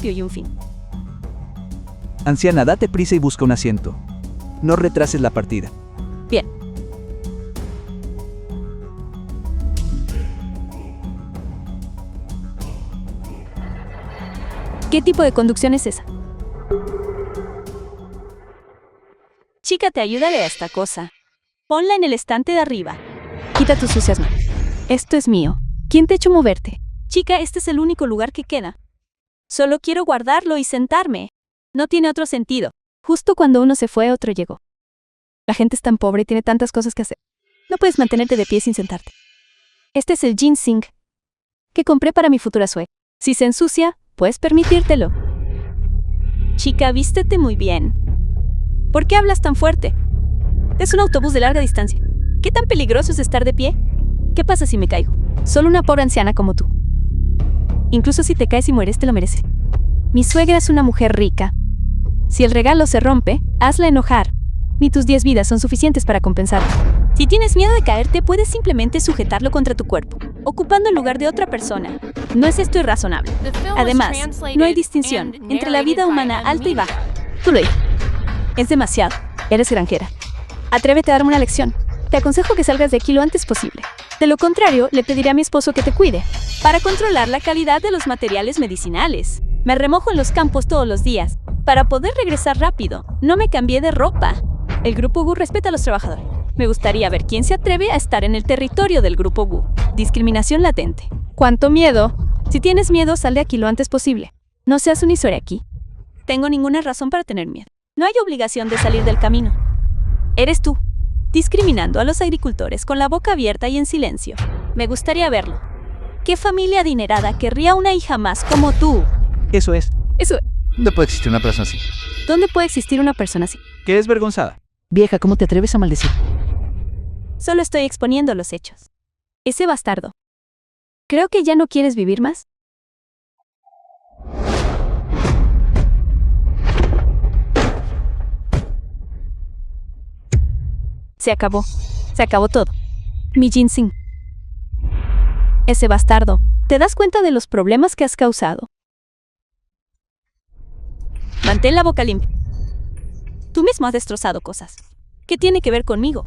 principio y un fin. Anciana, date prisa y busca un asiento. No retrases la partida. Bien. ¿Qué tipo de conducción es esa? Chica, te ayudaré a esta cosa. Ponla en el estante de arriba. Quita tus sucias manos. Esto es mío. ¿Quién te ha hecho moverte? Chica, este es el único lugar que queda. Solo quiero guardarlo y sentarme. No tiene otro sentido. Justo cuando uno se fue, otro llegó. La gente es tan pobre y tiene tantas cosas que hacer. No puedes mantenerte de pie sin sentarte. Este es el ginseng que compré para mi futura suegra. Si se ensucia, puedes permitírtelo. Chica, vístete muy bien. ¿Por qué hablas tan fuerte? Es un autobús de larga distancia. ¿Qué tan peligroso es estar de pie? ¿Qué pasa si me caigo? Solo una pobre anciana como tú. Incluso si te caes y mueres, te lo mereces. Mi suegra es una mujer rica. Si el regalo se rompe, hazla enojar. Ni tus 10 vidas son suficientes para compensarlo. Si tienes miedo de caerte, puedes simplemente sujetarlo contra tu cuerpo, ocupando el lugar de otra persona. ¿No es esto irrazonable? Además, no hay distinción entre la vida humana alta y baja. Tú lo dices. Es demasiado. Eres granjera. Atrévete a darme una lección. Te aconsejo que salgas de aquí lo antes posible. De lo contrario, le pediré a mi esposo que te cuide. Para controlar la calidad de los materiales medicinales. Me remojo en los campos todos los días. Para poder regresar rápido, no me cambié de ropa. El Grupo Wu respeta a los trabajadores. Me gustaría ver quién se atreve a estar en el territorio del Grupo Wu. Discriminación latente. ¿Cuánto miedo? Si tienes miedo, sal de aquí lo antes posible. No seas un isore aquí. Tengo ninguna razón para tener miedo. No hay obligación de salir del camino. Eres tú, discriminando a los agricultores con la boca abierta y en silencio. Me gustaría verlo. ¿Qué familia adinerada querría una hija más como tú? Eso es. ¿Dónde puede existir una persona así? ¿Dónde puede existir una persona así? ¿Qué es vergonzada? Vieja, ¿cómo te atreves a maldecir? Solo estoy exponiendo los hechos. Ese bastardo. Creo que ya no quieres vivir más. Se acabó. Se acabó todo. Mi ginseng. Ese bastardo. ¿Te das cuenta de los problemas que has causado? Mantén la boca limpia. Tú mismo has destrozado cosas. ¿Qué tiene que ver conmigo?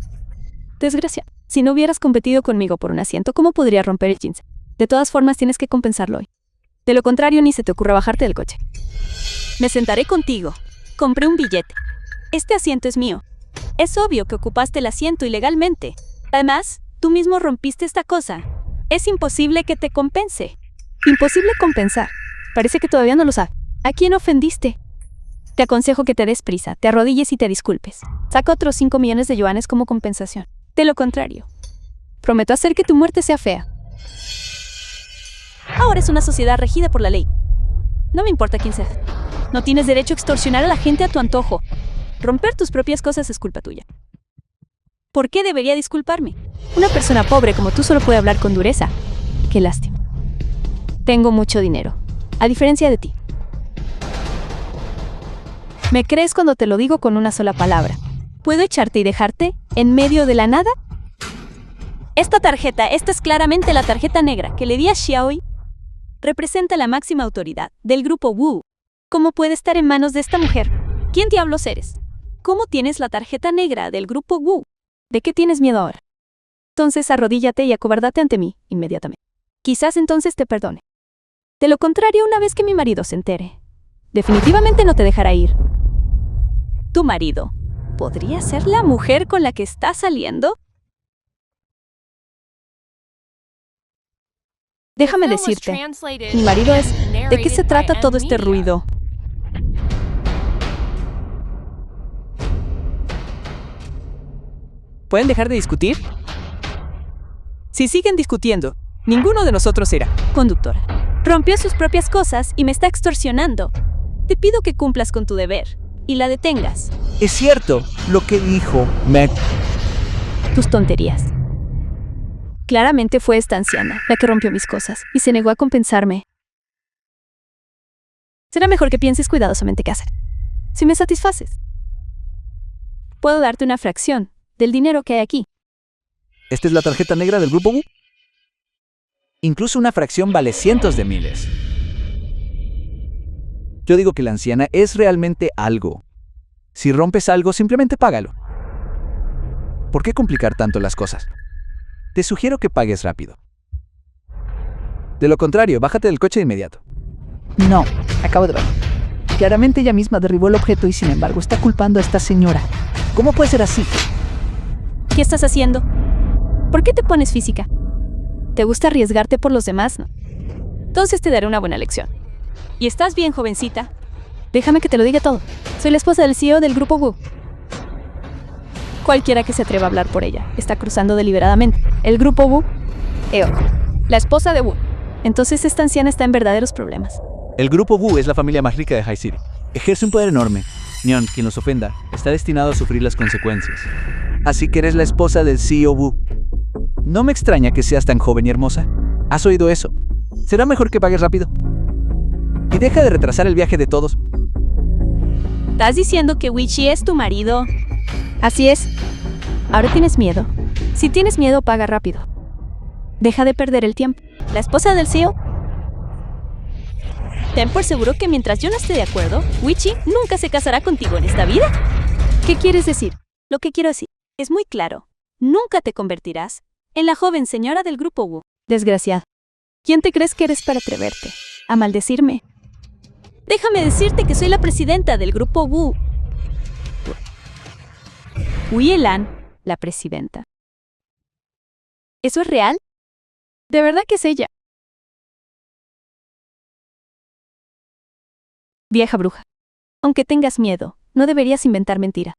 Desgracia. Si no hubieras competido conmigo por un asiento, ¿cómo podría romper el ginseng? De todas formas, tienes que compensarlo hoy. De lo contrario, ni se te ocurra bajarte del coche. Me sentaré contigo. Compré un billete. Este asiento es mío. Es obvio que ocupaste el asiento ilegalmente. Además, tú mismo rompiste esta cosa. Es imposible que te compense. Imposible compensar. Parece que todavía no lo sabes. ¿A quién ofendiste? Te aconsejo que te des prisa, te arrodilles y te disculpes. Saca otros 5 millones de yuanes como compensación. De lo contrario, prometo hacer que tu muerte sea fea. Ahora es una sociedad regida por la ley. No me importa quién sea. No tienes derecho a extorsionar a la gente a tu antojo. Romper tus propias cosas es culpa tuya. ¿Por qué debería disculparme? Una persona pobre como tú solo puede hablar con dureza. Qué lástima. Tengo mucho dinero, a diferencia de ti. ¿Me crees cuando te lo digo con una sola palabra? ¿Puedo echarte y dejarte en medio de la nada? Esta es claramente la tarjeta negra que le di a Xiaoyi. Representa la máxima autoridad del Grupo Wu. ¿Cómo puede estar en manos de esta mujer? ¿Quién diablos eres? ¿Cómo tienes la tarjeta negra del Grupo Wu? ¿De qué tienes miedo ahora? Entonces arrodíllate y acobárdate ante mí inmediatamente. Quizás entonces te perdone. De lo contrario, una vez que mi marido se entere, definitivamente no te dejará ir. ¿Tu marido podría ser la mujer con la que estás saliendo? Déjame decirte, mi marido es... ¿De qué se trata todo este ruido? ¿Pueden dejar de discutir? Si siguen discutiendo, ninguno de nosotros será. Conductora, rompió sus propias cosas y me está extorsionando. Te pido que cumplas con tu deber y la detengas. Es cierto, lo que dijo Meg. Tus tonterías. Claramente fue esta anciana la que rompió mis cosas y se negó a compensarme. Será mejor que pienses cuidadosamente qué hacer. Si me satisfaces, puedo darte una fracción del dinero que hay aquí. ¿Esta es la tarjeta negra del Grupo Wu? Incluso una fracción vale cientos de miles. Yo digo que la anciana es realmente algo. Si rompes algo, simplemente págalo. ¿Por qué complicar tanto las cosas? Te sugiero que pagues rápido. De lo contrario, bájate del coche de inmediato. No, acabo de ver. Claramente ella misma derribó el objeto y sin embargo está culpando a esta señora. ¿Cómo puede ser así? ¿Qué estás haciendo? ¿Por qué te pones física? ¿Te gusta arriesgarte por los demás, no? Entonces te daré una buena lección. ¿Y estás bien, jovencita? Déjame que te lo diga todo. Soy la esposa del CEO del Grupo Wu. Cualquiera que se atreva a hablar por ella está cruzando deliberadamente. El Grupo Wu, la esposa de Wu. Entonces esta anciana está en verdaderos problemas. El grupo Wu es la familia más rica de High City. Ejerce un poder enorme. Neon, quien los ofenda, está destinado a sufrir las consecuencias. Así que eres la esposa del CEO Wu. No me extraña que seas tan joven y hermosa. ¿Has oído eso? Será mejor que pagues rápido. Y deja de retrasar el viaje de todos. ¿Estás diciendo que Wichi es tu marido? Así es. Ahora tienes miedo. Si tienes miedo, paga rápido. Deja de perder el tiempo. La esposa del CEO. Ten por seguro que mientras yo no esté de acuerdo, Wichi nunca se casará contigo en esta vida. ¿Qué quieres decir? Lo que quiero decir es muy claro. Nunca te convertirás en la joven señora del Grupo Wu. Desgraciado. ¿Quién te crees que eres para atreverte a maldecirme? Déjame decirte que soy la presidenta del Grupo Wu. Wu Elan, la presidenta. ¿Eso es real? ¿De verdad que es ella? Vieja bruja. Aunque tengas miedo, no deberías inventar mentira.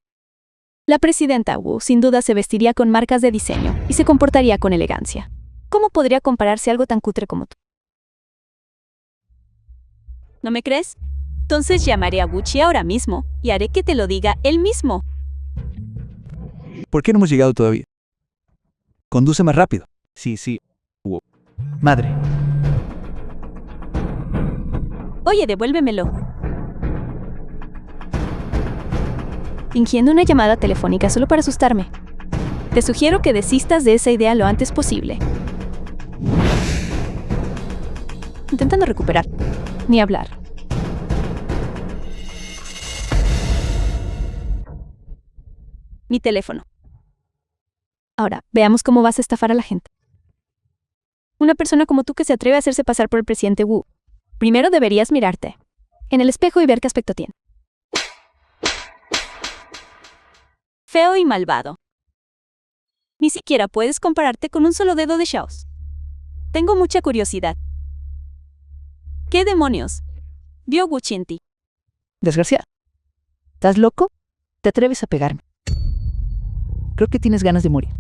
La presidenta Wu sin duda se vestiría con marcas de diseño y se comportaría con elegancia. ¿Cómo podría compararse algo tan cutre como tú? ¿No me crees? Entonces llamaré a Gucci ahora mismo y haré que te lo diga él mismo. ¿Por qué no hemos llegado todavía? Conduce más rápido. Sí. Madre. Oye, devuélvemelo. Fingiendo una llamada telefónica solo para asustarme. Te sugiero que desistas de esa idea lo antes posible. Intentando recuperar. Ni hablar. Mi teléfono. Ahora, veamos cómo vas a estafar a la gente. Una persona como tú que se atreve a hacerse pasar por el presidente Wu. Primero deberías mirarte en el espejo y ver qué aspecto tiene. Feo y malvado. Ni siquiera puedes compararte con un solo dedo de Shaos. Tengo mucha curiosidad. ¿Qué demonios vio Gucci en ti? Desgraciado. ¿Estás loco? ¿Te atreves a pegarme? Creo que tienes ganas de morir.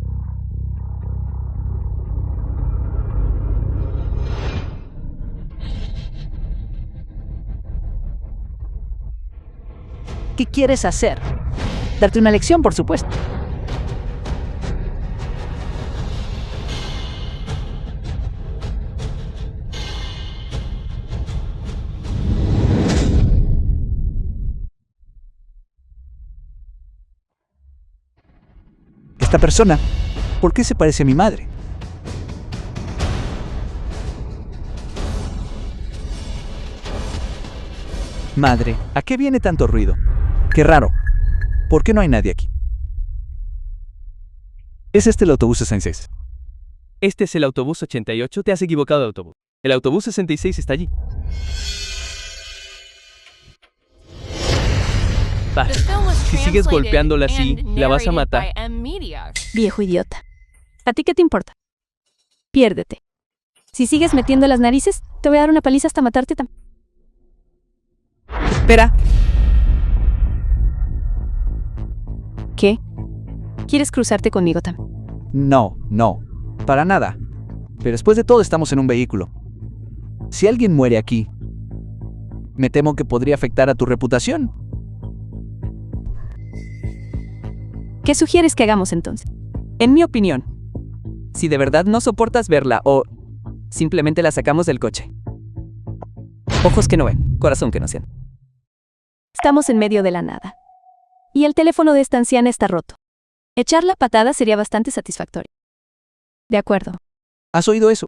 ¿Qué quieres hacer? Darte una lección, por supuesto. Esta persona, ¿por qué se parece a mi madre? Madre, ¿a qué viene tanto ruido? Qué raro. ¿Por qué no hay nadie aquí? ¿Es este el autobús 66? Este es el autobús 88, te has equivocado de autobús. El autobús 66 está allí. Va, si sigues golpeándola así, la vas a matar. Viejo idiota. ¿A ti qué te importa? Piérdete. Si sigues metiendo las narices, te voy a dar una paliza hasta matarte también. Espera. ¿Qué? ¿Quieres cruzarte conmigo también? No, para nada. Pero después de todo estamos en un vehículo. Si alguien muere aquí, me temo que podría afectar a tu reputación. ¿Qué sugieres que hagamos entonces? En mi opinión, si de verdad no soportas verla o simplemente la sacamos del coche. Ojos que no ven, corazón que no siente. Estamos en medio de la nada. Y el teléfono de esta anciana está roto. Echar la patada sería bastante satisfactorio. De acuerdo. ¿Has oído eso?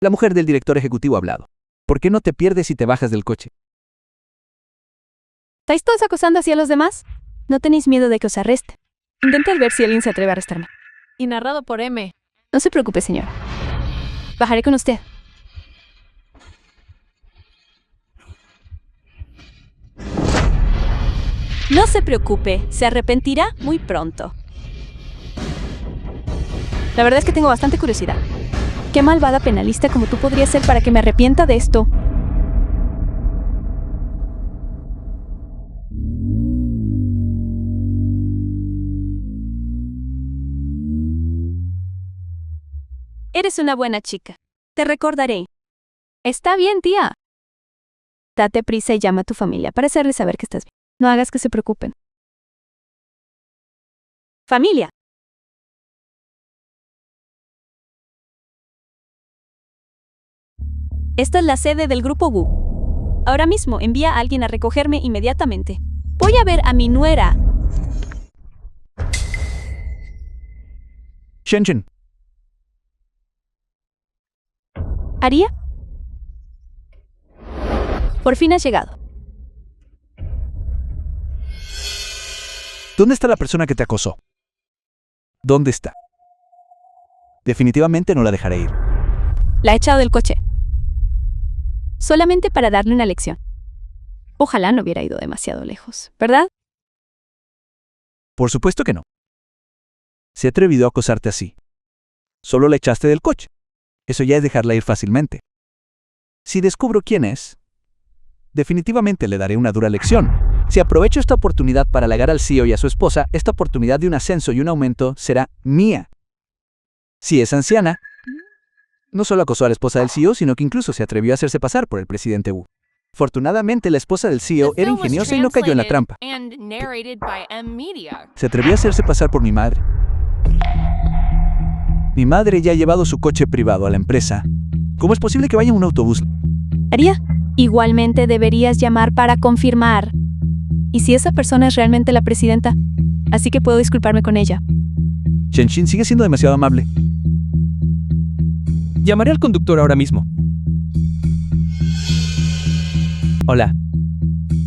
La mujer del director ejecutivo ha hablado. ¿Por qué no te pierdes y te bajas del coche? ¿Estáis todos acosando así a los demás? ¿No tenéis miedo de que os arresten? Intentad ver si alguien se atreve a arrestarme. Y narrado por M. No se preocupe, señora. Bajaré con usted. No se preocupe, se arrepentirá muy pronto. La verdad es que tengo bastante curiosidad. ¿Qué malvada penalista como tú podrías ser para que me arrepienta de esto? Eres una buena chica. Te recordaré. Está bien, tía. Date prisa y llama a tu familia para hacerles saber que estás bien. No hagas que se preocupen. Familia. Esta es la sede del grupo Wu. Ahora mismo envía a alguien a recogerme inmediatamente. Voy a ver a mi nuera. Shen. ¿Haría? Por fin has llegado. ¿Dónde está la persona que te acosó? ¿Dónde está? Definitivamente no la dejaré ir. La he echado del coche. Solamente para darle una lección. Ojalá no hubiera ido demasiado lejos, ¿verdad? Por supuesto que no. Se ha atrevido a acosarte así. Solo la echaste del coche. Eso ya es dejarla ir fácilmente. Si descubro quién es, definitivamente le daré una dura lección. Si aprovecho esta oportunidad para halagar al CEO y a su esposa, esta oportunidad de un ascenso y un aumento será mía. Si es anciana, no solo acosó a la esposa del CEO, sino que incluso se atrevió a hacerse pasar por el presidente Wu. Afortunadamente, la esposa del CEO era ingeniosa y no cayó en la trampa. Se atrevió a hacerse pasar por mi madre. Mi madre ya ha llevado su coche privado a la empresa. ¿Cómo es posible que vaya en un autobús? ¿Haría? Igualmente deberías llamar para confirmar. ¿Y si esa persona es realmente la presidenta? Así que puedo disculparme con ella. Shen sigue siendo demasiado amable. Llamaré al conductor ahora mismo. Hola.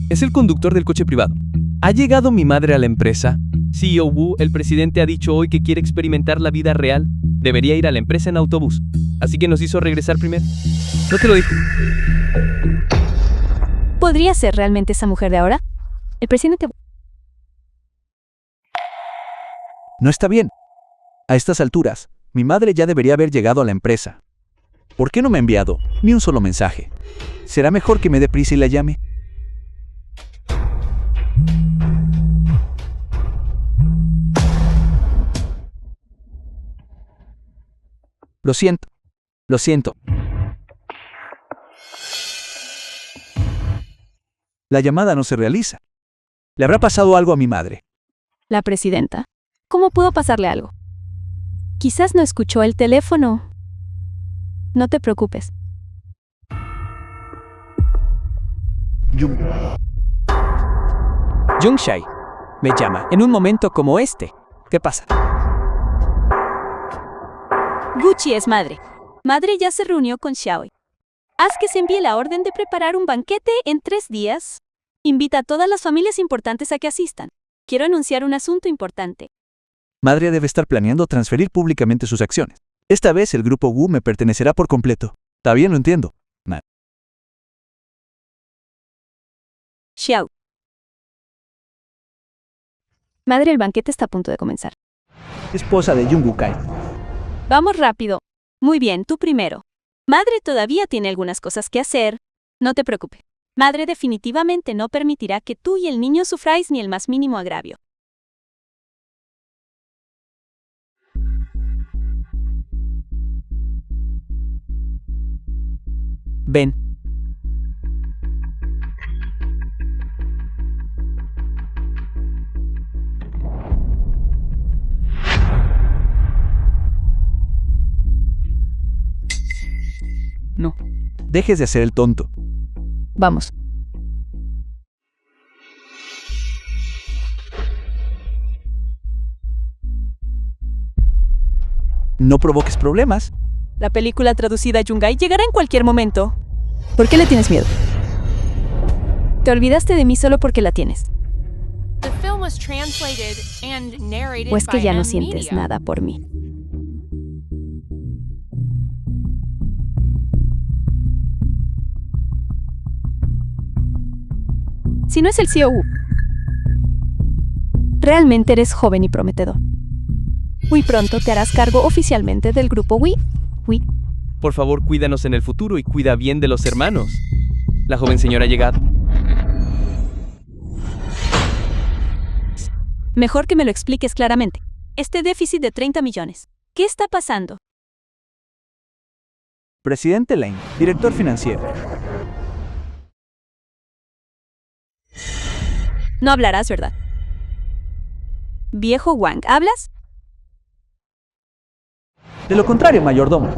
Es el conductor del coche privado. ¿Ha llegado mi madre a la empresa? CEO Wu, el presidente, ha dicho hoy que quiere experimentar la vida real. Debería ir a la empresa en autobús. Así que nos hizo regresar primero. ¿No te lo dijo? ¿Podría ser realmente esa mujer de ahora? El presidente... No está bien. A estas alturas, mi madre ya debería haber llegado a la empresa. ¿Por qué no me ha enviado ni un solo mensaje? ¿Será mejor que me dé prisa y la llame? Lo siento. La llamada no se realiza. ¿Le habrá pasado algo a mi madre? La presidenta. ¿Cómo puedo pasarle algo? Quizás no escuchó el teléfono. No te preocupes. Jungshai me llama en un momento como este. ¿Qué pasa? Gucci es madre. Madre ya se reunió con Xiaoi. Haz que se envíe la orden de preparar un banquete en 3 días. Invita a todas las familias importantes a que asistan. Quiero anunciar un asunto importante. Madre debe estar planeando transferir públicamente sus acciones. Esta vez el grupo Wu me pertenecerá por completo. Está bien, lo entiendo. Xiao. Madre, el banquete está a punto de comenzar. Esposa de Jungkook. Vamos rápido. Muy bien, tú primero. Madre todavía tiene algunas cosas que hacer. No te preocupes. Madre definitivamente no permitirá que tú y el niño sufráis ni el más mínimo agravio. Ven. No. Dejes de hacer el tonto. Vamos. No provoques problemas. La película traducida a Yungai llegará en cualquier momento. ¿Por qué le tienes miedo? Te olvidaste de mí solo porque la tienes. ¿O es que ya no sientes nada por mí? Si no es el COU, realmente eres joven y prometedor. Muy pronto te harás cargo oficialmente del grupo Wii. Por favor, cuídanos en el futuro y cuida bien de los hermanos. La joven señora ha llegado. Mejor que me lo expliques claramente. Este déficit de 30 millones. ¿Qué está pasando? Presidente Lane, director financiero. No hablarás, ¿verdad? Viejo Wang, ¿hablas? De lo contrario, mayordomo.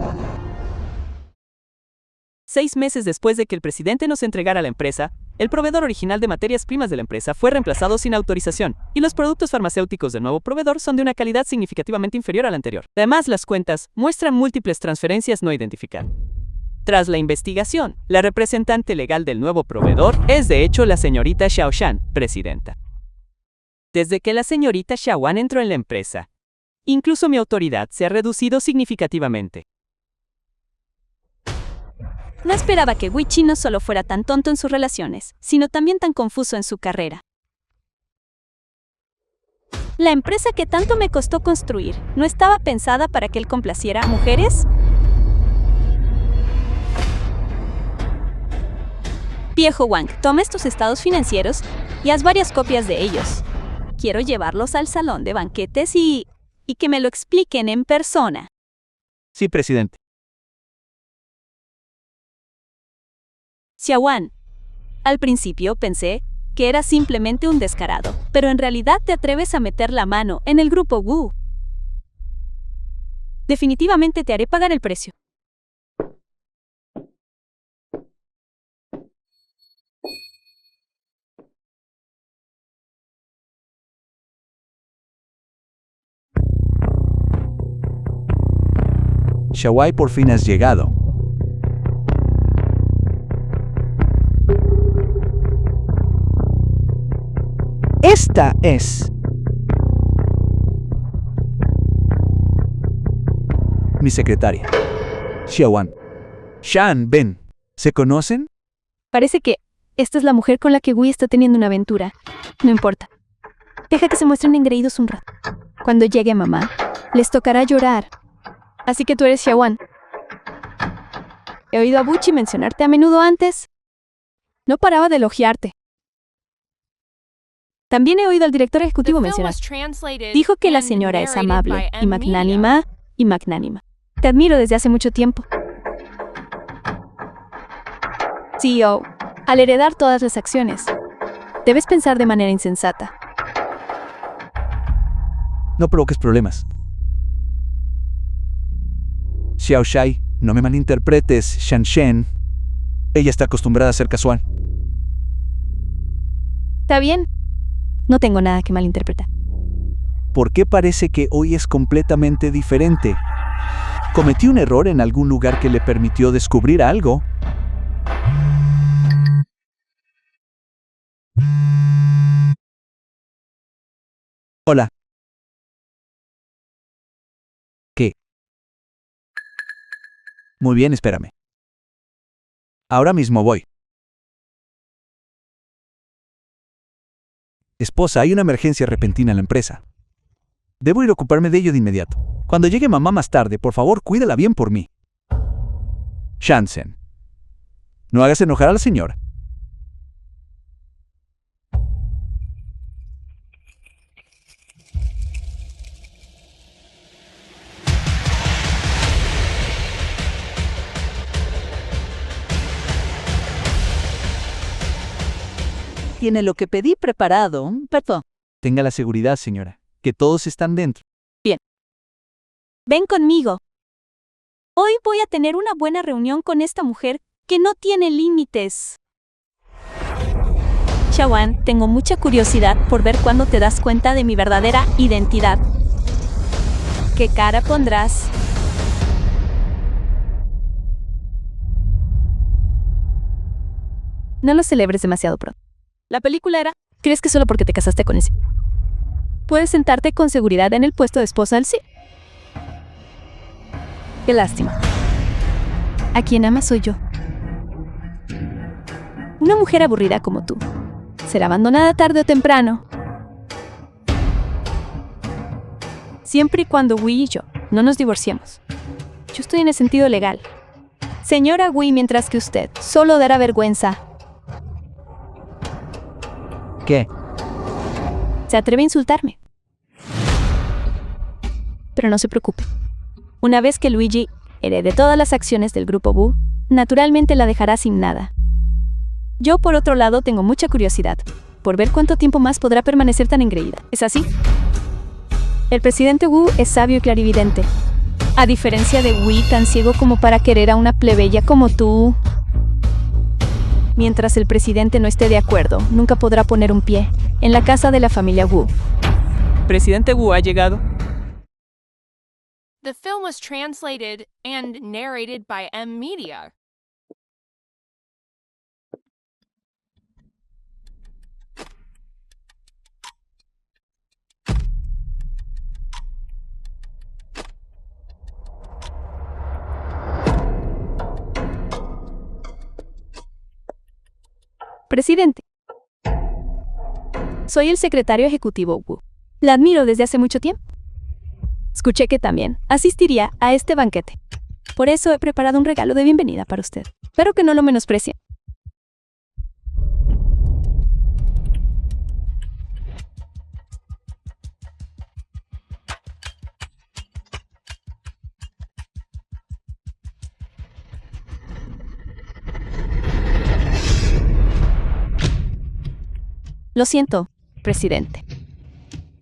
6 meses después de que el presidente nos entregara la empresa, el proveedor original de materias primas de la empresa fue reemplazado sin autorización, y los productos farmacéuticos del nuevo proveedor son de una calidad significativamente inferior a la anterior. Además, las cuentas muestran múltiples transferencias no identificadas. Tras la investigación, la representante legal del nuevo proveedor es de hecho la señorita Xiao Shan, presidenta. Desde que la señorita Xiao Wan entró en la empresa, incluso mi autoridad se ha reducido significativamente. No esperaba que Wei Qi no solo fuera tan tonto en sus relaciones, sino también tan confuso en su carrera. ¿La empresa que tanto me costó construir no estaba pensada para que él complaciera a mujeres? Viejo Wang, toma estos estados financieros y haz varias copias de ellos. Quiero llevarlos al salón de banquetes y que me lo expliquen en persona. Sí, presidente. Xiao Wan, al principio pensé que era simplemente un descarado, pero en realidad te atreves a meter la mano en el grupo Wu. Definitivamente te haré pagar el precio. Xiaowai, por fin has llegado. Esta es Mi secretaria. Xiaowan. Shan, ven. ¿Se conocen? Parece que esta es la mujer con la que Wei está teniendo una aventura. No importa. Deja que se muestren engreídos un rato. Cuando llegue mamá, les tocará llorar. Así que tú eres Xiao Wan. He oído a Buchi mencionarte a menudo antes. No paraba de elogiarte. También he oído al director ejecutivo mencionar. Dijo que la señora es amable y magnánima Te admiro desde hace mucho tiempo. CEO, al heredar todas las acciones, debes pensar de manera insensata. No provoques problemas. Xiao Shai, no me malinterpretes, Shan Shen. Ella está acostumbrada a ser casual. ¿Está bien? No tengo nada que malinterpretar. ¿Por qué parece que hoy es completamente diferente? ¿Cometí un error en algún lugar que le permitió descubrir algo? Hola. ¿Qué? Muy bien, espérame. Ahora mismo voy. Esposa, hay una emergencia repentina en la empresa. Debo ir a ocuparme de ello de inmediato. Cuando llegue mamá más tarde, por favor, cuídala bien por mí. Shansen. No hagas enojar a la señora. tiene lo que pedí preparado. Perdón. Tenga la seguridad, señora, que todos están dentro. Ven conmigo. Hoy voy a tener una buena reunión con esta mujer que no tiene límites. Xiao Wan, tengo mucha curiosidad por ver cuándo te das cuenta de mi verdadera identidad. ¿Qué cara pondrás? No lo celebres demasiado pronto. La película era, ¿crees que solo porque te casaste con ese? Puedes sentarte con seguridad en el puesto de esposa del CEO? Qué lástima. A quien ama soy yo. Una mujer aburrida como tú será abandonada tarde o temprano. Siempre y cuando Wee y yo no nos divorciemos. Yo estoy en el sentido legal. Señora Wee, mientras que usted solo dará vergüenza. ¿Qué? Se atreve a insultarme. Pero no se preocupe. Una vez que Luigi herede todas las acciones del grupo Boo, naturalmente la dejará sin nada. Yo, por otro lado, tengo mucha curiosidad por ver cuánto tiempo más podrá permanecer tan engreída. ¿Es así? El presidente Wu es sabio y clarividente. A diferencia de Wee, tan ciego como para querer a una plebeya como tú. Mientras el presidente no esté de acuerdo, nunca podrá poner un pie en la casa de la familia Wu. Presidente Wu ha llegado. The film was translated and narrated by M Media. Presidente. Soy el secretario ejecutivo Wu. La admiro desde hace mucho tiempo. Escuché que también asistiría a este banquete. Por eso he preparado un regalo de bienvenida para usted. Espero que no lo menosprecie. Lo siento, presidente.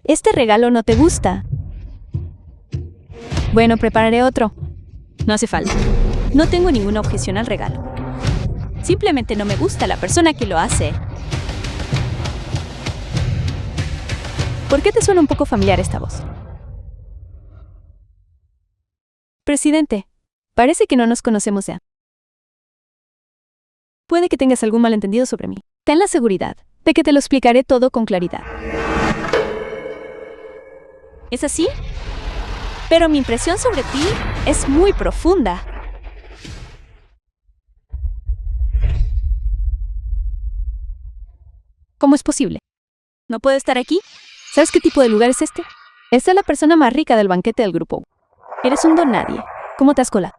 Este regalo no te gusta. Bueno, prepararé otro. No hace falta. No tengo ninguna objeción al regalo. Simplemente no me gusta la persona que lo hace. ¿Por qué te suena un poco familiar esta voz? Presidente, parece que no nos conocemos ya. Puede que tengas algún malentendido sobre mí. Ten la seguridad de que te lo explicaré todo con claridad. ¿Es así? Pero mi impresión sobre ti es muy profunda. ¿Cómo es posible? ¿No puedo estar aquí? ¿Sabes qué tipo de lugar es este? Esta es la persona más rica del banquete del grupo. Eres un don nadie. ¿Cómo te has colado?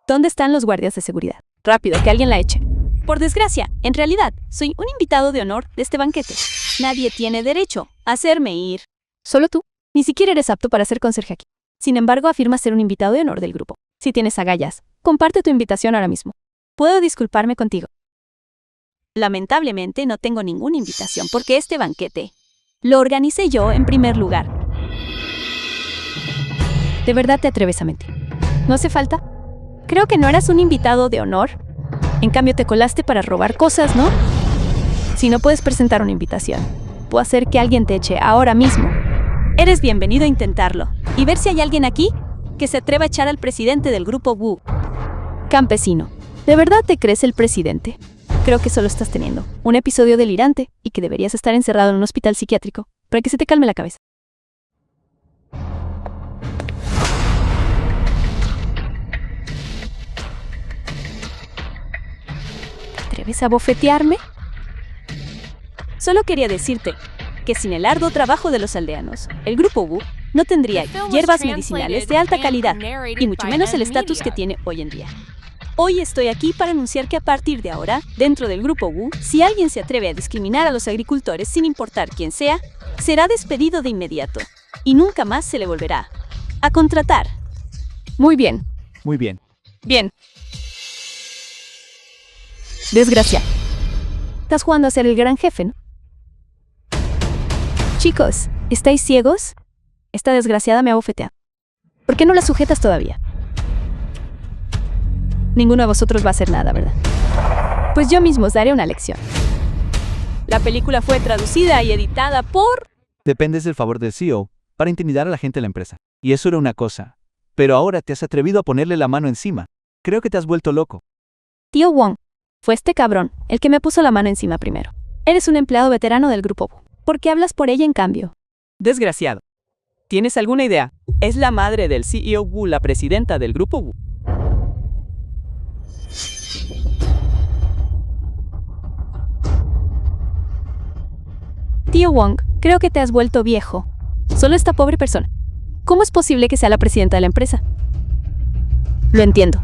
¿Dónde están los guardias de seguridad? Rápido, que alguien la eche. Por desgracia, en realidad, soy un invitado de honor de este banquete. Nadie tiene derecho a hacerme ir. Solo tú. Ni siquiera eres apto para ser conserje aquí. Sin embargo, afirmas ser un invitado de honor del grupo. Si tienes agallas, comparte tu invitación ahora mismo. ¿Puedo disculparme contigo? Lamentablemente, no tengo ninguna invitación porque este banquete lo organicé yo en primer lugar. ¿De verdad te atreves a mentir? ¿No hace falta? Creo que no eras un invitado de honor. En cambio, te colaste para robar cosas, ¿no? Si no puedes presentar una invitación, puedo hacer que alguien te eche ahora mismo. Eres bienvenido a intentarlo y ver si hay alguien aquí que se atreva a echar al presidente del grupo Wu. Campesino, ¿de verdad te crees el presidente? Creo que solo estás teniendo un episodio delirante y que deberías estar encerrado en un hospital psiquiátrico para que se te calme la cabeza. ¿Te atreves a bofetearme? Solo quería decirte que sin el arduo trabajo de los aldeanos, el grupo Wu no tendría hierbas medicinales de alta calidad y mucho menos el estatus que tiene hoy en día. Hoy estoy aquí para anunciar que a partir de ahora, dentro del grupo Wu, si alguien se atreve a discriminar a los agricultores sin importar quién sea, será despedido de inmediato y nunca más se le volverá a contratar. Muy bien. Muy bien. Bien. Desgraciado. Estás jugando a ser el gran jefe, ¿no? Chicos, ¿estáis ciegos? Esta desgraciada me ha bofeteado. ¿Por qué no la sujetas todavía? Ninguno de vosotros va a hacer nada, ¿verdad? Pues yo mismo os daré una lección. La película fue traducida y editada por... Dependes del favor del CEO para intimidar a la gente de la empresa. Y eso era una cosa. Pero ahora te has atrevido a ponerle la mano encima. Creo que te has vuelto loco. Tío Wong. Fue este cabrón el que me puso la mano encima primero. Eres un empleado veterano del grupo Wu. ¿Por qué hablas por ella en cambio? Desgraciado. ¿Tienes alguna idea? Es la madre del CEO Wu, la presidenta del grupo Wu. Tío Wong, creo que te has vuelto viejo. Solo esta pobre persona. ¿Cómo es posible que sea la presidenta de la empresa? Lo entiendo.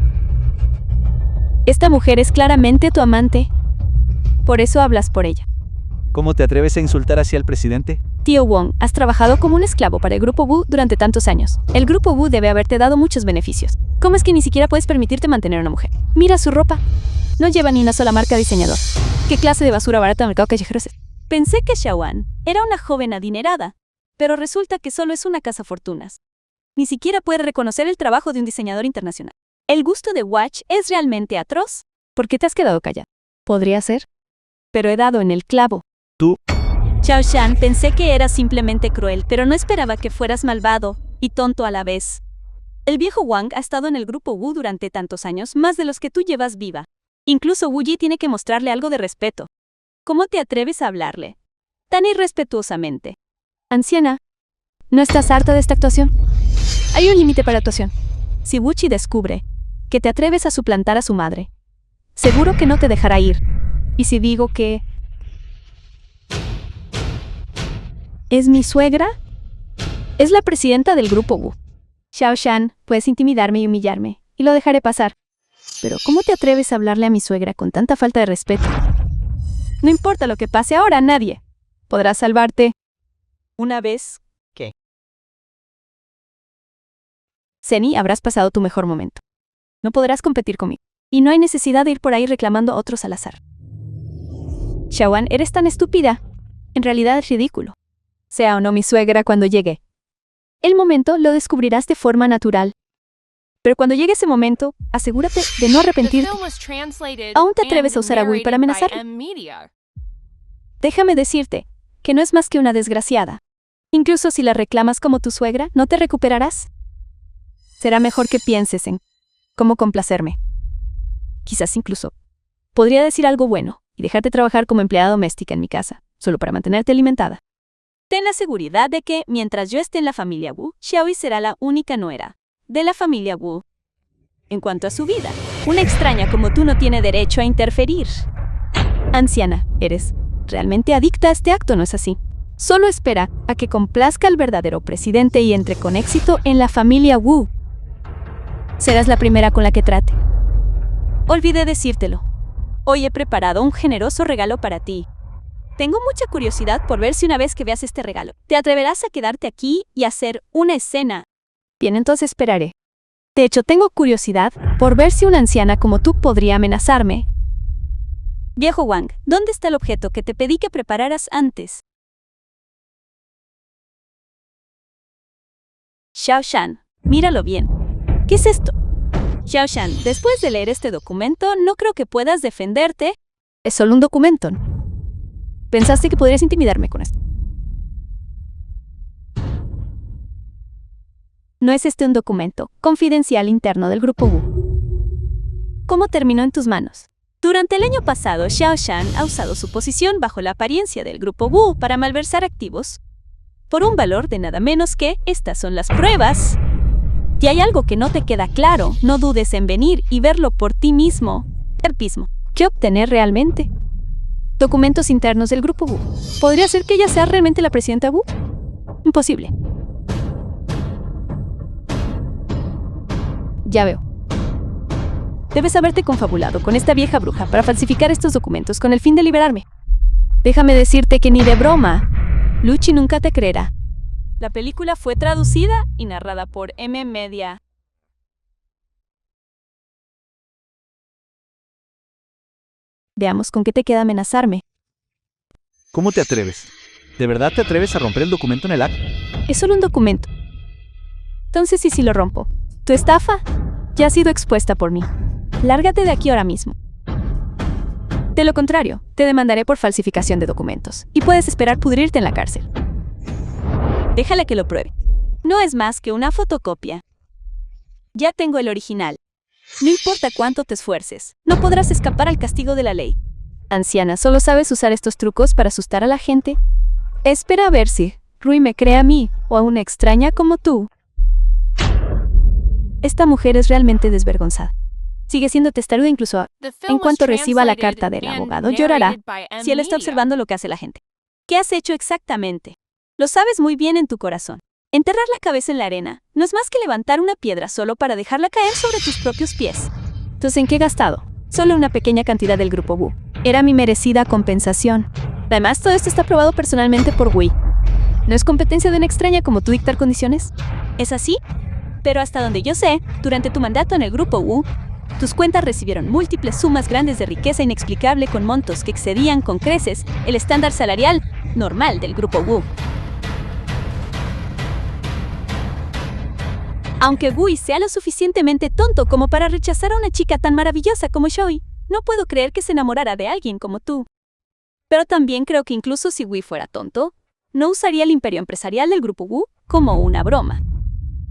Esta mujer es claramente tu amante. Por eso hablas por ella. ¿Cómo te atreves a insultar así al presidente? Tío Wong, has trabajado como un esclavo para el Grupo Wu durante tantos años. El Grupo Wu debe haberte dado muchos beneficios. ¿Cómo es que ni siquiera puedes permitirte mantener a una mujer? Mira su ropa. No lleva ni una sola marca de diseñador. ¿Qué clase de basura barata en el mercado callejero es? Pensé que Xiaowan era una joven adinerada, pero resulta que solo es una cazafortunas. Ni siquiera puede reconocer el trabajo de un diseñador internacional. El gusto de Watch es realmente atroz. ¿Por qué te has quedado callada? Podría ser. Pero he dado en el clavo. Tú. Xiao Shan, pensé que eras simplemente cruel, pero no esperaba que fueras malvado y tonto a la vez. El viejo Wang ha estado en el grupo Wu durante tantos años, más de los que tú llevas viva. Incluso Wu Yi tiene que mostrarle algo de respeto. ¿Cómo te atreves a hablarle tan irrespetuosamente? Anciana, ¿no estás harta de esta actuación? Hay un límite para actuación. Si Wu Qi descubre que te atreves a suplantar a su madre, seguro que no te dejará ir. Y si digo que ¿es mi suegra? Es la presidenta del grupo Wu. Xiao Shan, puedes intimidarme y humillarme, y lo dejaré pasar. Pero ¿cómo te atreves a hablarle a mi suegra con tanta falta de respeto? No importa lo que pase ahora, nadie podrá salvarte. Una vez que Zeni, habrás pasado tu mejor momento. No podrás competir conmigo. Y no hay necesidad de ir por ahí reclamando a otros al azar. Xiaowan, eres tan estúpida. En realidad es ridículo. Sea o no mi suegra cuando llegue. El momento lo descubrirás de forma natural. Pero cuando llegue ese momento, asegúrate de no arrepentirte. ¿Aún te atreves a usar a Wu para amenazarme? Déjame decirte que no es más que una desgraciada. Incluso si la reclamas como tu suegra, ¿no te recuperarás? Será mejor que pienses en cómo complacerme. Quizás incluso podría decir algo bueno y dejarte trabajar como empleada doméstica en mi casa, solo para mantenerte alimentada. Ten la seguridad de que, mientras yo esté en la familia Wu, Xiaoyi será la única nuera de la familia Wu. En cuanto a su vida, una extraña como tú no tiene derecho a interferir. Anciana, eres realmente adicta a este acto, ¿no es así? Solo espera a que complazca al verdadero presidente y entre con éxito en la familia Wu. Serás la primera con la que trate. Olvidé decírtelo. Hoy he preparado un generoso regalo para ti. Tengo mucha curiosidad por ver si una vez que veas este regalo, te atreverás a quedarte aquí y hacer una escena. Bien, entonces esperaré. De hecho, tengo curiosidad por ver si una anciana como tú podría amenazarme. Viejo Wang, ¿dónde está el objeto que te pedí que prepararas antes? Xiao Shan, míralo bien. ¿Qué es esto? Xiao Shan, después de leer este documento, no creo que puedas defenderte. Es solo un documento, ¿no? ¿Pensaste que podrías intimidarme con esto? ¿No es este un documento confidencial interno del grupo Wu? ¿Cómo terminó en tus manos? Durante el año pasado, Xiao Shan ha usado su posición bajo la apariencia del grupo Wu para malversar activos por un valor de nada menos que estas son las pruebas. Si hay algo que no te queda claro, no dudes en venir y verlo por ti mismo. Terpismo. ¿Qué obtener realmente? Documentos internos del grupo Wu. ¿Podría ser que ella sea realmente la presidenta Wu? Imposible. Ya veo. Debes haberte confabulado con esta vieja bruja para falsificar estos documentos con el fin de liberarme. Déjame decirte que ni de broma, Lu Qi nunca te creerá. La película fue traducida y narrada por M Media. Veamos con qué te queda amenazarme. ¿Cómo te atreves? ¿De verdad te atreves a romper el documento en el acto? Es solo un documento. Entonces, ¿y si lo rompo? Tu estafa ya ha sido expuesta por mí. Lárgate de aquí ahora mismo. De lo contrario, te demandaré por falsificación de documentos y puedes esperar pudrirte en la cárcel. Déjala que lo pruebe. No es más que una fotocopia. Ya tengo el original. No importa cuánto te esfuerces, no podrás escapar al castigo de la ley. Anciana, ¿solo sabes usar estos trucos para asustar a la gente? Espera a ver si Rui me cree a mí o a una extraña como tú. Esta mujer es realmente desvergonzada. Sigue siendo testaruda incluso en cuanto reciba la carta del abogado, llorará si él está observando lo que hace la gente. ¿Qué has hecho exactamente? Lo sabes muy bien en tu corazón. Enterrar la cabeza en la arena no es más que levantar una piedra solo para dejarla caer sobre tus propios pies. Entonces, ¿en qué he gastado? Solo una pequeña cantidad del grupo Wu. Era mi merecida compensación. Además, todo esto está aprobado personalmente por Wei. ¿No es competencia de una extraña como tú dictar condiciones? ¿Es así? Pero hasta donde yo sé, durante tu mandato en el grupo Wu, tus cuentas recibieron múltiples sumas grandes de riqueza inexplicable con montos que excedían con creces el estándar salarial normal del grupo Wu. Aunque Wei sea lo suficientemente tonto como para rechazar a una chica tan maravillosa como Shoei, no puedo creer que se enamorara de alguien como tú. Pero también creo que incluso si Wei fuera tonto, no usaría el imperio empresarial del grupo Wu como una broma.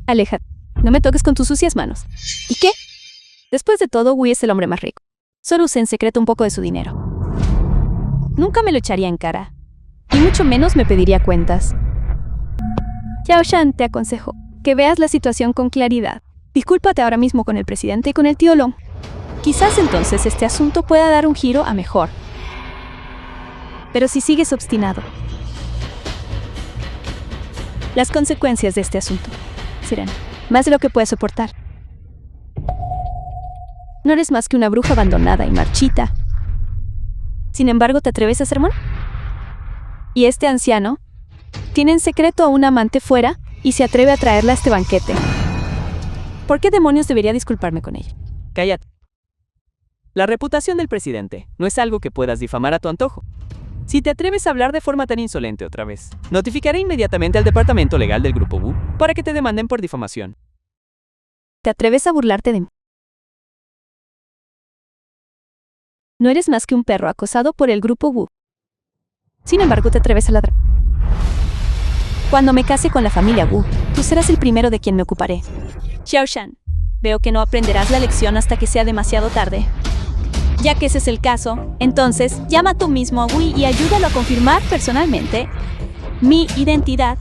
Aléjate, no me toques con tus sucias manos. ¿Y qué? Después de todo, Wei es el hombre más rico. Solo usé en secreto un poco de su dinero. Nunca me lo echaría en cara, y mucho menos me pediría cuentas. Xiao Shan, te aconsejo que veas la situación con claridad. Discúlpate ahora mismo con el presidente y con el tío Long. Quizás entonces este asunto pueda dar un giro a mejor. Pero si sigues obstinado, las consecuencias de este asunto serán más de lo que puedes soportar. No eres más que una bruja abandonada y marchita. Sin embargo, ¿te atreves a hacer mal? Y este anciano tiene en secreto a una amante fuera y se atreve a traerla a este banquete. ¿Por qué demonios debería disculparme con ella? Cállate. La reputación del presidente no es algo que puedas difamar a tu antojo. Si te atreves a hablar de forma tan insolente otra vez, notificaré inmediatamente al departamento legal del grupo Wu para que te demanden por difamación. ¿Te atreves a burlarte de mí? No eres más que un perro acosado por el grupo Wu. Sin embargo, te atreves a ladrar. Cuando me case con la familia Wu, tú serás el primero de quien me ocuparé. Xiao Shan, veo que no aprenderás la lección hasta que sea demasiado tarde. Ya que ese es el caso, entonces llama tú mismo a Wei y ayúdalo a confirmar personalmente mi identidad.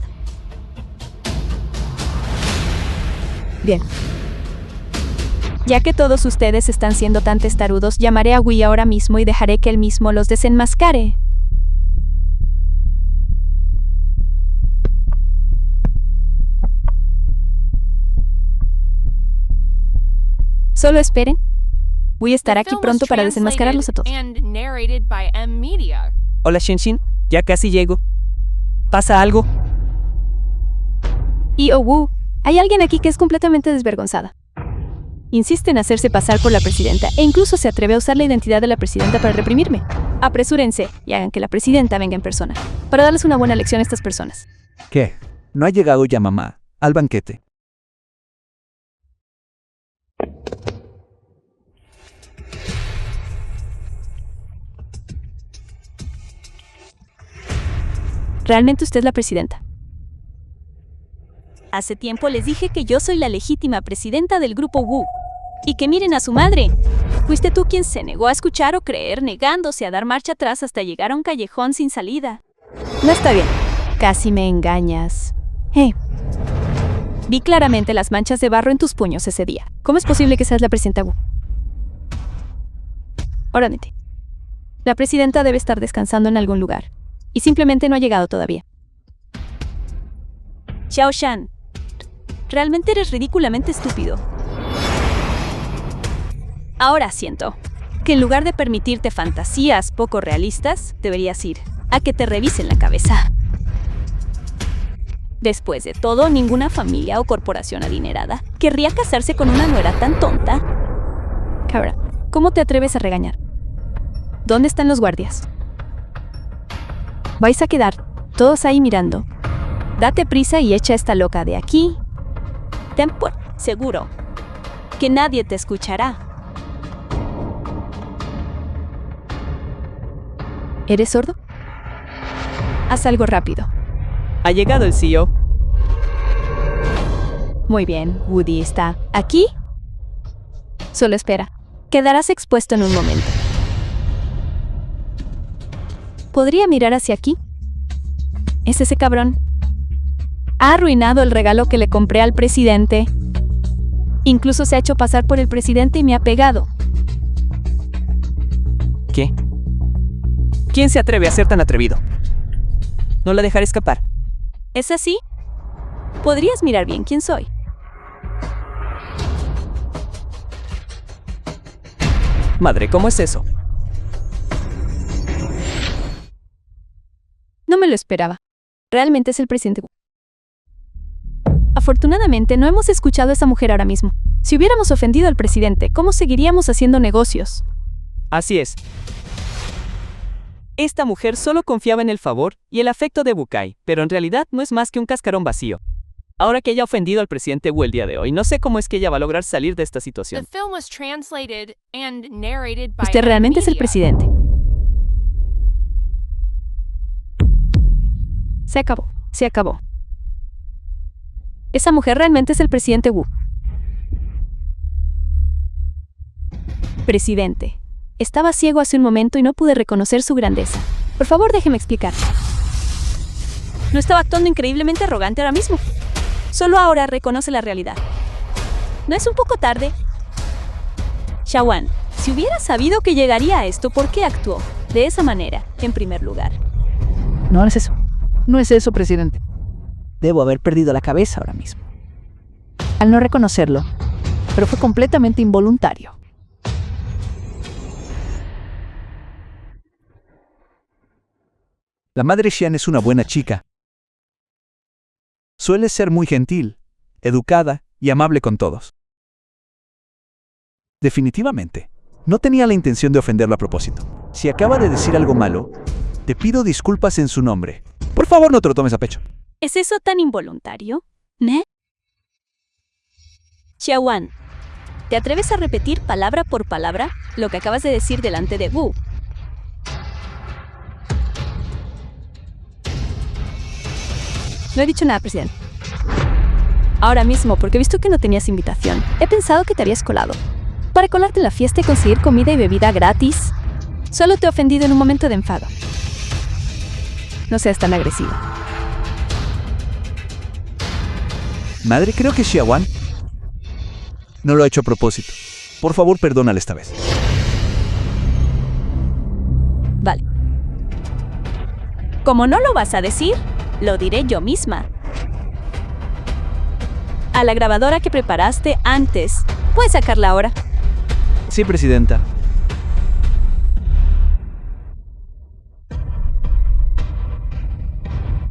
Bien. Ya que todos ustedes están siendo tan testarudos, llamaré a Wei ahora mismo y dejaré que él mismo los desenmascare. Solo esperen. Wei estará aquí pronto para desenmascararlos a todos. Hola Shenshin, ya casi llego. ¿Pasa algo? Y oh Wu, hay alguien aquí que es completamente desvergonzada. Insiste en hacerse pasar por la presidenta e incluso se atreve a usar la identidad de la presidenta para reprimirme. Apresúrense y hagan que la presidenta venga en persona, para darles una buena lección a estas personas. ¿Qué? ¿No ha llegado ya mamá al banquete? ¿Realmente usted es la presidenta? Hace tiempo les dije que yo soy la legítima presidenta del grupo Wu. Y que miren a su madre. Fuiste tú quien se negó a escuchar o creer, negándose a dar marcha atrás hasta llegar a un callejón sin salida. No está bien. Casi me engañas. Vi claramente las manchas de barro en tus puños ese día. ¿Cómo es posible que seas la presidenta Wu? Órale. La presidenta debe estar descansando en algún lugar. Y simplemente no ha llegado todavía. Xiao Shan, realmente eres ridículamente estúpido. Ahora siento que en lugar de permitirte fantasías poco realistas, deberías ir a que te revisen la cabeza. Después de todo, ninguna familia o corporación adinerada querría casarse con una nuera tan tonta. Cabra, ¿cómo te atreves a regañar? ¿Dónde están los guardias? Vais a quedar todos ahí mirando. Date prisa y echa a esta loca de aquí. Ten por seguro que nadie te escuchará. ¿Eres sordo? Haz algo rápido. Ha llegado el CEO. Muy bien, Woody está aquí. Solo espera. Quedarás expuesto en un momento. ¿Podría mirar hacia aquí? Es ese cabrón. Ha arruinado el regalo que le compré al presidente. Incluso se ha hecho pasar por el presidente y me ha pegado. ¿Qué? ¿Quién se atreve a ser tan atrevido? No la dejaré escapar. ¿Es así? Podrías mirar bien quién soy. Madre, ¿cómo es eso? No me lo esperaba. Realmente es el presidente Wu. Afortunadamente no hemos escuchado a esa mujer ahora mismo. Si hubiéramos ofendido al presidente, ¿cómo seguiríamos haciendo negocios? Así es. Esta mujer solo confiaba en el favor y el afecto de Bukai, pero en realidad no es más que un cascarón vacío. Ahora que ella ha ofendido al presidente Wu el día de hoy, no sé cómo es que ella va a lograr salir de esta The situación. film was translated and narrated by Usted realmente es el Media. presidente. Se acabó. Se acabó. Esa mujer realmente es el presidente Wu. Presidente. Estaba ciego hace un momento y no pude reconocer su grandeza. Por favor, déjeme explicar. No estaba actuando increíblemente arrogante ahora mismo. Solo ahora reconoce la realidad. ¿No es un poco tarde? Shawan, si hubiera sabido que llegaría a esto, ¿por qué actuó de esa manera, en primer lugar? No es eso. No es eso, presidente. Debo haber perdido la cabeza ahora mismo. Al no reconocerlo, pero fue completamente involuntario. La madre Xian es una buena chica. Suele ser muy gentil, educada y amable con todos. Definitivamente, no tenía la intención de ofenderlo a propósito. Si acaba de decir algo malo, te pido disculpas en su nombre. Por favor, no te lo tomes a pecho. ¿Es eso tan involuntario? ¿Ne? Xiaowan, ¿te atreves a repetir palabra por palabra lo que acabas de decir delante de Wu? No he dicho nada, presidente. Ahora mismo, porque he visto que no tenías invitación, he pensado que te habías colado. Para colarte en la fiesta y conseguir comida y bebida gratis. Solo te he ofendido en un momento de enfado. No seas tan agresiva. Madre, creo que Xiaowan no lo ha hecho a propósito. Por favor, perdónale esta vez. Vale. Como no lo vas a decir, lo diré yo misma. A la grabadora que preparaste antes, ¿puedes sacarla ahora? Sí, presidenta.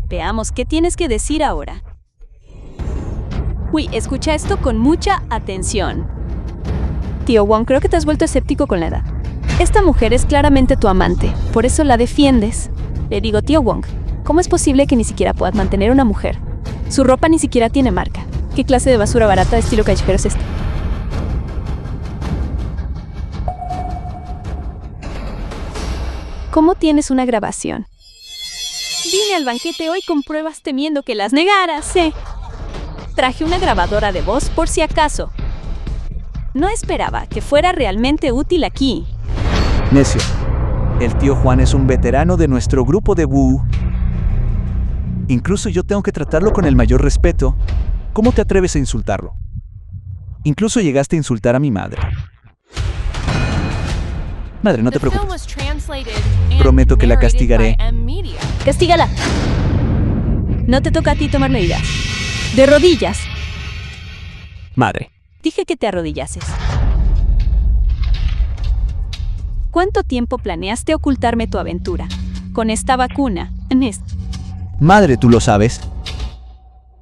Veamos qué tienes que decir ahora. Uy, escucha esto con mucha atención. Tío Wong, creo que te has vuelto escéptico con la edad. Esta mujer es claramente tu amante, por eso la defiendes. Le digo, tío Wong, ¿cómo es posible que ni siquiera puedas mantener una mujer? Su ropa ni siquiera tiene marca. ¿Qué clase de basura barata de estilo callejero es esta? ¿Cómo tienes una grabación? Vine al banquete hoy con pruebas temiendo que las negaras, Traje una grabadora de voz por si acaso. No esperaba que fuera realmente útil aquí. Necio. El tío Juan es un veterano de nuestro grupo de Wu. Incluso yo tengo que tratarlo con el mayor respeto. ¿Cómo te atreves a insultarlo? Incluso llegaste a insultar a mi madre. Madre, no te The film preocupes. was translated and Prometo que la narrated castigaré. by Media. ¡Castígala! No te toca a ti tomar medidas. ¡De rodillas! Madre. Dije que te arrodillases. ¿Cuánto tiempo planeaste ocultarme tu aventura? Con esta vacuna, Nest. Madre, ¿tú lo sabes?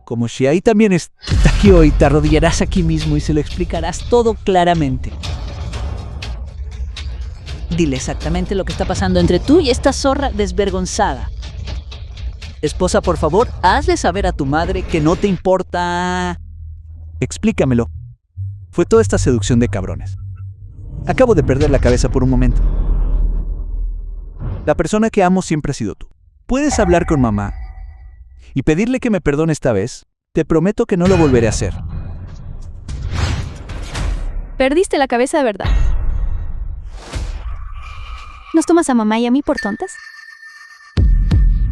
Como si ahí también está aquí hoy, te arrodillarás aquí mismo y se lo explicarás todo claramente. Dile exactamente lo que está pasando entre tú y esta zorra desvergonzada. Esposa, por favor, hazle saber a tu madre que no te importa. Explícamelo. Fue toda esta seducción de cabrones. Acabo de perder la cabeza por un momento. La persona que amo siempre ha sido tú. Puedes hablar con mamá y pedirle que me perdone esta vez. Te prometo que no lo volveré a hacer. Perdiste la cabeza de verdad. ¿Nos tomas a mamá y a mí por tontas?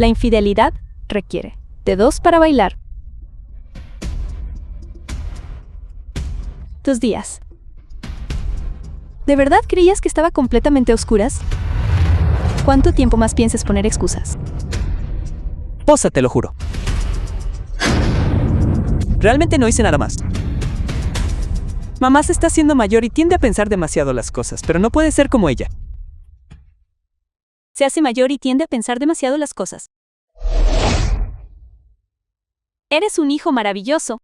La infidelidad requiere de dos para bailar. Tus días. ¿De verdad creías que estaba completamente a oscuras? ¿Cuánto tiempo más piensas poner excusas? Posa, te lo juro. Realmente no hice nada más. Mamá se está haciendo mayor y tiende a pensar demasiado las cosas, pero no puede ser como ella. Se hace mayor y tiende a pensar demasiado las cosas. Eres un hijo maravilloso.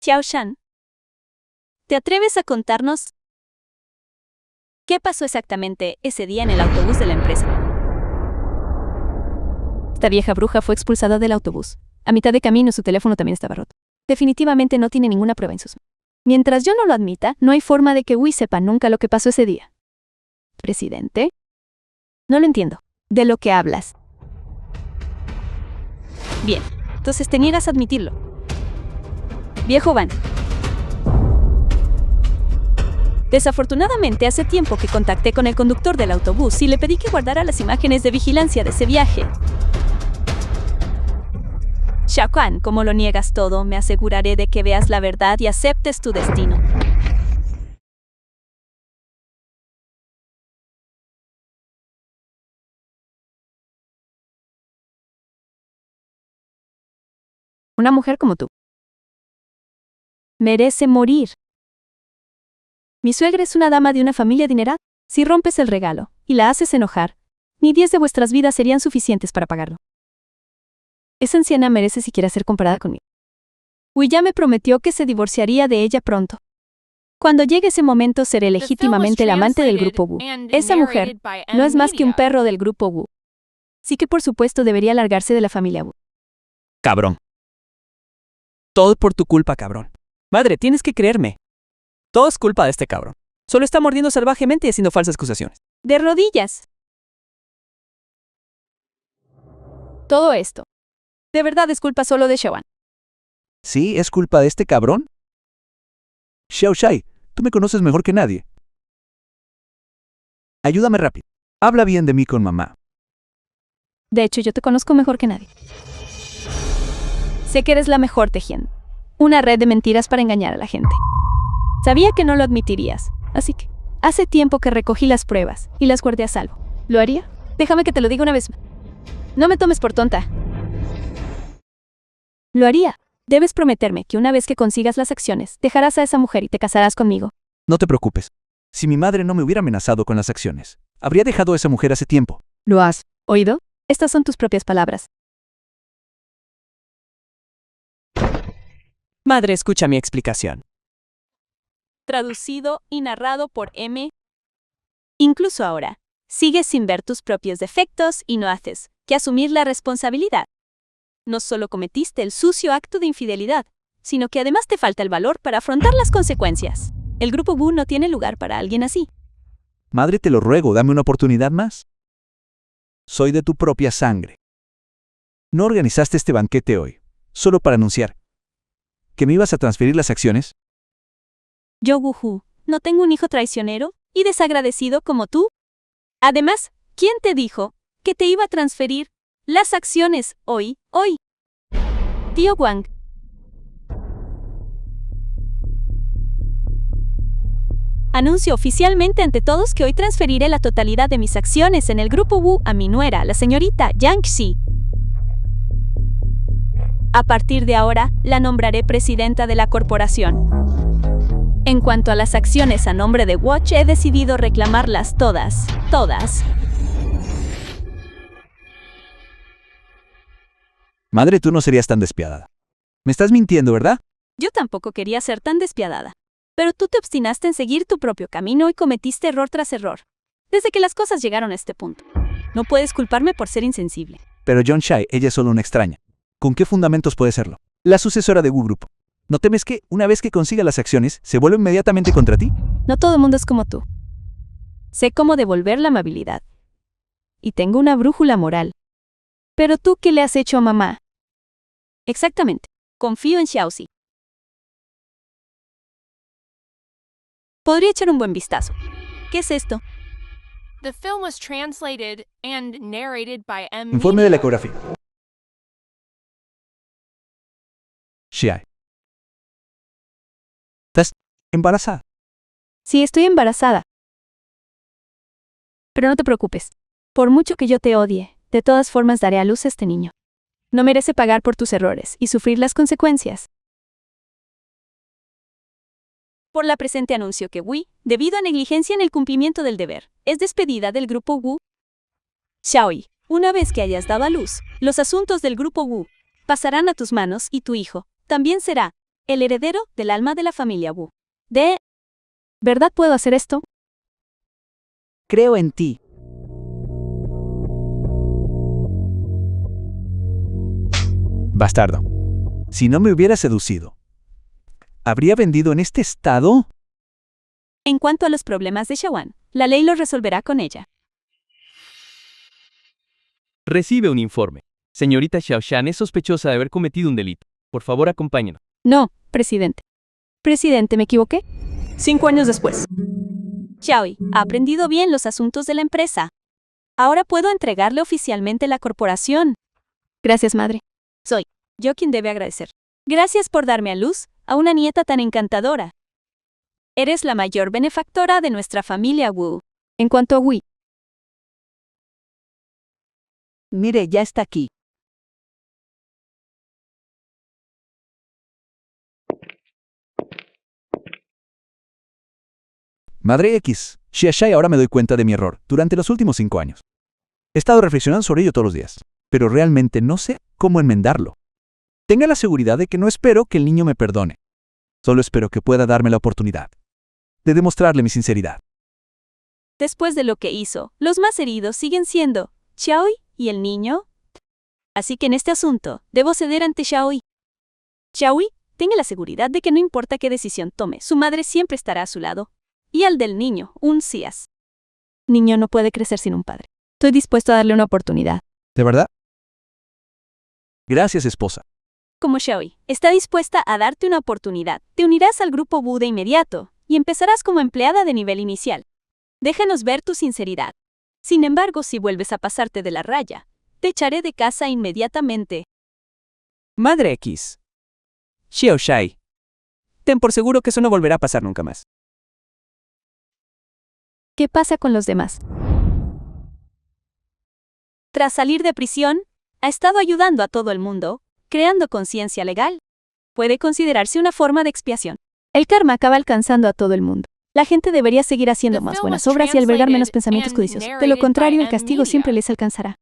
Xiao Shan, ¿te atreves a contarnos qué pasó exactamente ese día en el autobús de la empresa? Esta vieja bruja fue expulsada del autobús. A mitad de camino su teléfono también estaba roto. Definitivamente no tiene ninguna prueba en sus manos. Mientras yo no lo admita, no hay forma de que Wei sepa nunca lo que pasó ese día. ¿Presidente? No lo entiendo. ¿De lo que hablas? Bien, entonces te niegas a admitirlo. Viejo Van. Desafortunadamente, hace tiempo que contacté con el conductor del autobús y le pedí que guardara las imágenes de vigilancia de ese viaje. Xiao Quan, como lo niegas todo, me aseguraré de que veas la verdad y aceptes tu destino. Una mujer como tú merece morir. Mi suegra es una dama de una familia adinerada. Si rompes el regalo y la haces enojar, ni 10 de vuestras vidas serían suficientes para pagarlo. Esa anciana merece siquiera ser comparada conmigo. Wei ya me prometió que se divorciaría de ella pronto. Cuando llegue ese momento seré legítimamente el amante del grupo Wu. Esa mujer no es más que un perro del grupo Wu. Sí que por supuesto debería largarse de la familia Wu. Cabrón. Todo por tu culpa, cabrón. Madre, tienes que creerme. Todo es culpa de este cabrón. Solo está mordiendo salvajemente y haciendo falsas acusaciones. De rodillas. Todo esto. De verdad es culpa solo de Xiaoan. ¿Sí? ¿Es culpa de este cabrón? Xiao Shai, tú me conoces mejor que nadie. Ayúdame rápido. Habla bien de mí con mamá. De hecho, yo te conozco mejor que nadie. Sé que eres la mejor tejiendo. Una red de mentiras para engañar a la gente. Sabía que no lo admitirías, así que hace tiempo que recogí las pruebas y las guardé a salvo. ¿Lo haría? Déjame que te lo diga una vez más. No me tomes por tonta. Lo haría. Debes prometerme que una vez que consigas las acciones, dejarás a esa mujer y te casarás conmigo. No te preocupes. Si mi madre no me hubiera amenazado con las acciones, habría dejado a esa mujer hace tiempo. ¿Lo has oído? Estas son tus propias palabras. Madre, escucha mi explicación. Traducido y narrado por M. Incluso ahora, sigues sin ver tus propios defectos y no haces que asumir la responsabilidad. No solo cometiste el sucio acto de infidelidad, sino que además te falta el valor para afrontar las consecuencias. El grupo Wu no tiene lugar para alguien así. Madre, te lo ruego, dame una oportunidad más. Soy de tu propia sangre. No organizaste este banquete hoy, solo para anunciar que me ibas a transferir las acciones. Yo, Wu Hu, no tengo un hijo traicionero y desagradecido como tú. Además, ¿quién te dijo que te iba a transferir las acciones hoy? Tío Wang. Anuncio oficialmente ante todos que hoy transferiré la totalidad de mis acciones en el grupo Wu a mi nuera, la señorita Yang Xi. A partir de ahora, la nombraré presidenta de la corporación. En cuanto a las acciones a nombre de Watch, he decidido reclamarlas todas. Madre, tú no serías tan despiadada. Me estás mintiendo, ¿verdad? Yo tampoco quería ser tan despiadada. Pero tú te obstinaste en seguir tu propio camino y cometiste error tras error. Desde que las cosas llegaron a este punto. No puedes culparme por ser insensible. Pero John Shai, ella es solo una extraña. ¿Con qué fundamentos puede serlo? La sucesora de Wu Grupo. ¿No temes que, una vez que consiga las acciones, se vuelva inmediatamente contra ti? No todo el mundo es como tú. Sé cómo devolver la amabilidad. Y tengo una brújula moral. Pero tú, ¿qué le has hecho a mamá? Exactamente. Confío en Xiaoxi. Podría echar un buen vistazo. ¿Qué es esto? The film was translated and narrated by M. Informe de la Media. ecografía. Xiai. ¿Estás embarazada? Sí, estoy embarazada. Pero no te preocupes. Por mucho que yo te odie, de todas formas daré a luz a este niño. No merece pagar por tus errores y sufrir las consecuencias. Por la presente anuncio que Wei, debido a negligencia en el cumplimiento del deber, es despedida del grupo Wu. Xiaoyi, una vez que hayas dado a luz, los asuntos del grupo Wu pasarán a tus manos y tu hijo también será el heredero del alma de la familia Wu. ¿De verdad puedo hacer esto? Creo en ti. Bastardo. Si no me hubiera seducido, ¿habría vendido en este estado? En cuanto a los problemas de Shawan, la ley los resolverá con ella. Recibe un informe. Señorita Xiaoshan es sospechosa de haber cometido un delito. Por favor, acompáñenos. No, presidente. Presidente, ¿me equivoqué? 5 años después. Xiaoyi ha aprendido bien los asuntos de la empresa. Ahora puedo entregarle oficialmente la corporación. Gracias, madre. Soy yo quien debe agradecer. Gracias por darme a luz a una nieta tan encantadora. Eres la mayor benefactora de nuestra familia Wu. En cuanto a Wei, Mire, ya está aquí. Madre X, Xiaoshai, ahora me doy cuenta de mi error durante los últimos 5 años. He estado reflexionando sobre ello todos los días, pero realmente no sé cómo enmendarlo. Tenga la seguridad de que no espero que el niño me perdone. Solo espero que pueda darme la oportunidad de demostrarle mi sinceridad. después de lo que hizo, los más heridos siguen siendo Xiaoyi y el niño. Así que en este asunto, debo ceder ante Xiaoyi. Xiaoyi, tenga la seguridad de que no importa qué decisión tome, su madre siempre estará a su lado. Y al del niño, un sías. Niño no puede crecer sin un padre. Estoy dispuesto a darle una oportunidad. ¿De verdad? Gracias, esposa. Como Xiaoyi está dispuesta a darte una oportunidad, te unirás al grupo Wu de inmediato y empezarás como empleada de nivel inicial. Déjanos ver tu sinceridad. Sin embargo, si vuelves a pasarte de la raya, te echaré de casa inmediatamente. Madre X. Xiaoshai. Ten por seguro que eso no volverá a pasar nunca más. ¿Qué pasa con los demás? Tras salir de prisión, ha estado ayudando a todo el mundo, creando conciencia legal. Puede considerarse una forma de expiación. El karma acaba alcanzando a todo el mundo. La gente debería seguir haciendo más buenas obras y albergar menos pensamientos codiciosos. De lo contrario, el castigo siempre les alcanzará.